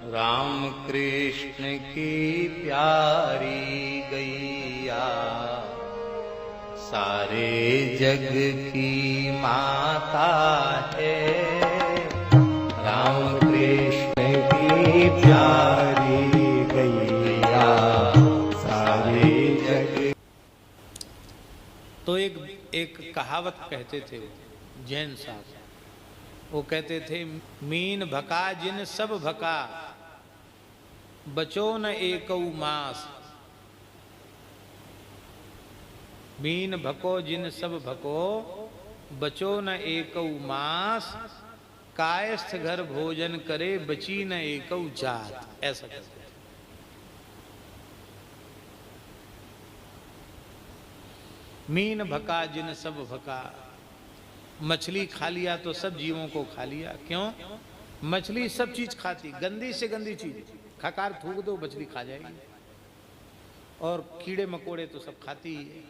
राम कृष्ण की प्यारी गैया सारे जग की माता है। राम कृष्ण की प्यारी गैया सारे जग। तो एक कहावत कहते थे जैन साहब, वो कहते थे मीन भका जिन सब भका बचो न एकौ मास। मीन भको जिन सब भको बचो न एकौ मास। कायस्थ घर भोजन करे बची न एकौ जात। ऐसा कहते थे। मीन भका जिन सब भका, मछली खा लिया तो सब जीवों को खा लिया। क्यों? मछली सब चीज खाती, गंदी से गंदी चीज खकार थूक दो मछली खा जाएगी, और कीड़े मकोड़े तो सब खाती ही है।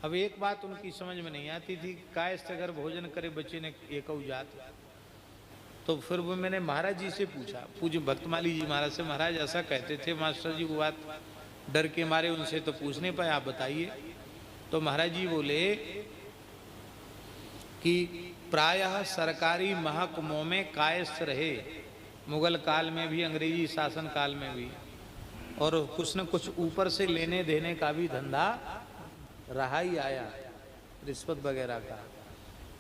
अब एक बात उनकी समझ में नहीं आती थी, कायस्थ अगर भोजन करे बच्चे ने एकौ जात। तो फिर वो मैंने महाराज जी से पूछा, पूज्य भक्तमाली जी महाराज से, महाराज ऐसा कहते थे मास्टर जी, वो बात डर के मारे उनसे तो पूछ नहीं पाए, आप बताइए। तो महाराज जी बोले कि प्रायः सरकारी महकमों में कायस्थ रहे, मुगल काल में भी, अंग्रेजी शासन काल में भी, और कुछ न कुछ ऊपर से लेने देने का भी धंधा रहा ही आया, रिश्वत वगैरह का।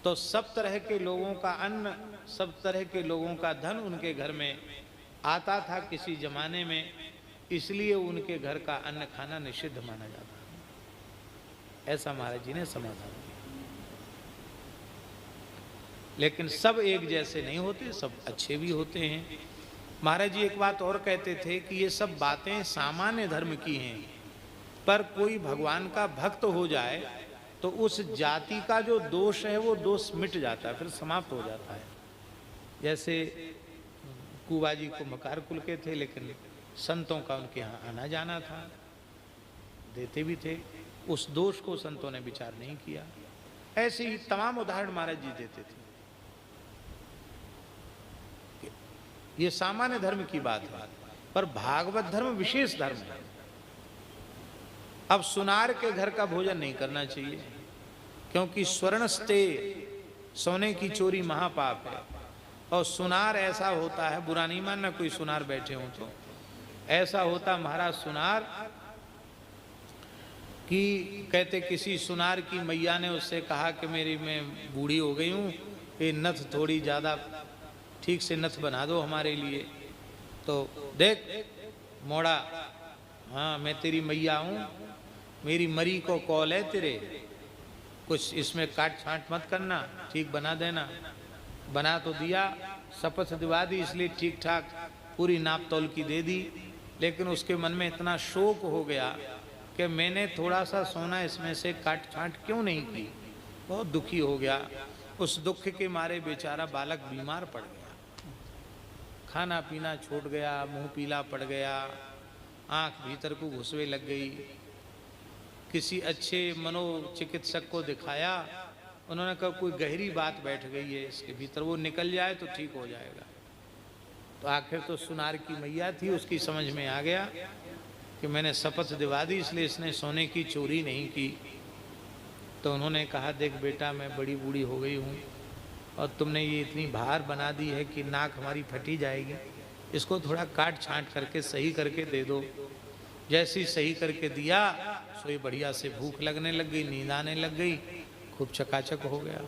तो सब तरह के लोगों का अन्न, सब तरह के लोगों का धन उनके घर में आता था किसी जमाने में, इसलिए उनके घर का अन्न खाना निषिद्ध माना जाता। ऐसा महाराज जी ने समाधान दिया। लेकिन सब एक जैसे नहीं होते, सब अच्छे भी होते हैं। महाराज जी एक बात और कहते थे कि ये सब बातें सामान्य धर्म की हैं, पर कोई भगवान का भक्त हो जाए तो उस जाति का जो दोष है वो दोष मिट जाता है, फिर समाप्त हो जाता है। जैसे कुबा जी को मकार कुल के थे, लेकिन संतों का उनके यहाँ आना जाना था, देते भी थे, उस दोष को संतों ने विचार नहीं किया। ऐसे ही तमाम उदाहरण महाराज जी देते थे। ये सामान्य धर्म की बात है, पर भागवत धर्म विशेष धर्म है। अब सुनार के घर का भोजन नहीं करना चाहिए, क्योंकि स्वर्णस्ते, सोने की चोरी महापाप है। और सुनार ऐसा होता है, बुरा नहीं मानना कोई सुनार बैठे हो तो, ऐसा होता महाराज सुनार कि कहते किसी सुनार की मैया ने उससे कहा कि मैं बूढ़ी हो गई हूँ, ये नथ थोड़ी ज़्यादा ठीक से नथ बना दो हमारे लिए। तो देख मोड़ा, हाँ मैं तेरी मैया हूँ, मेरी मरी को कॉल है तेरे, कुछ इसमें काट छांट मत करना, ठीक बना देना। बना तो दिया, शपथ दिवा दी, इसलिए ठीक ठाक पूरी नाप तौल की दे दी। लेकिन उसके मन में इतना शोक हो गया कि मैंने थोड़ा सा सोना इसमें से काट छांट क्यों नहीं की। बहुत दुखी हो गया। उस दुख के मारे बेचारा बालक बीमार पड़ गया, खाना पीना छूट गया, मुंह पीला पड़ गया, आंख भीतर को घुसवे लग गई। किसी अच्छे मनोचिकित्सक को दिखाया, उन्होंने कहा कोई गहरी बात बैठ गई है इसके भीतर, वो निकल जाए तो ठीक हो जाएगा। तो आखिर तो सुनार की मैया थी, उसकी समझ में आ गया कि मैंने शपथ दिवा दी, इसलिए इसने सोने की चोरी नहीं की। तो उन्होंने कहा देख बेटा, मैं बड़ी बूढ़ी हो गई हूँ और तुमने ये इतनी भार बना दी है कि नाक हमारी फटी जाएगी, इसको थोड़ा काट छांट करके सही करके दे दो। जैसी सही करके दिया, सोई बढ़िया से भूख लगने लग गई, नींद आने लग गई, खूब चकाचक हो गया।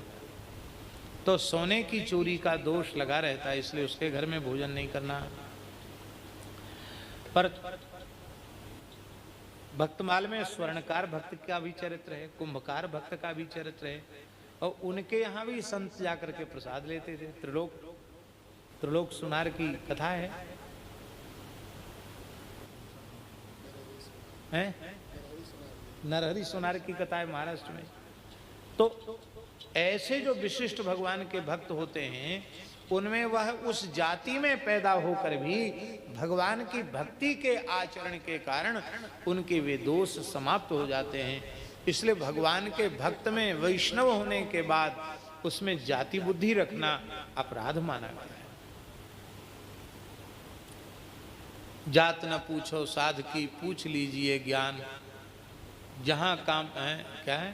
तो सोने की चोरी का दोष लगा रहता है, इसलिए उसके घर में भोजन नहीं करना। पर भक्तमाल में स्वर्णकार भक्त का भी चरित्र है, कुंभकार भक्त का भी चरित्र है, और उनके यहाँ भी संत जाकर के प्रसाद लेते थे। त्रिलोक सुनार की कथा है, नरहरि सुनार की कथा है महाराष्ट्र में। तो ऐसे जो विशिष्ट भगवान के भक्त होते हैं, उनमें वह उस जाति में पैदा होकर भी भगवान की भक्ति के आचरण के कारण उनके वे दोष समाप्त हो जाते हैं। इसलिए भगवान के भक्त में वैष्णव होने के बाद उसमें जाति बुद्धि रखना अपराध माना गया है। जात न पूछो साध की पूछ लीजिए ज्ञान, जहां काम है क्या है,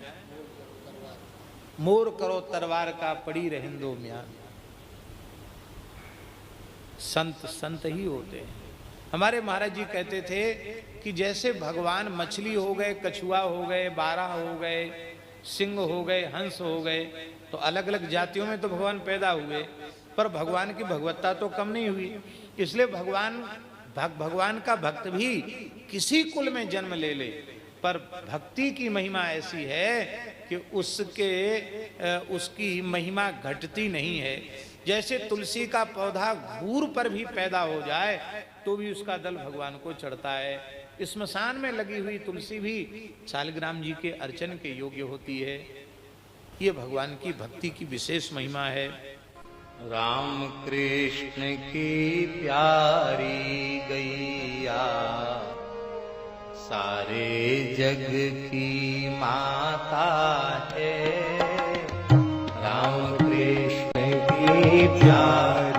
मोर करो तरवार का पड़ी रहंदो म्यान। संत संत ही होते हैं। हमारे महाराज जी कहते थे कि जैसे भगवान मछली हो गए, कछुआ हो गए, बारह हो गए, सिंह हो गए, हंस हो गए, तो अलग अलग जातियों में तो भगवान पैदा हुए, पर भगवान की भगवत्ता तो कम नहीं हुई। इसलिए भगवान का भक्त भी किसी कुल में जन्म ले ले, पर भक्ति की महिमा ऐसी है कि उसकी महिमा घटती नहीं है। जैसे तुलसी का पौधा घूर पर भी पैदा हो जाए तो भी उसका दल भगवान को चढ़ता है। स्मशान में लगी हुई तुलसी भी शालिग्राम जी के अर्चन के योग्य होती है। ये भगवान की भक्ति की विशेष महिमा है। राम कृष्ण की प्यारी गैया सारे जग की माता है। राम कृष्ण की प्यारी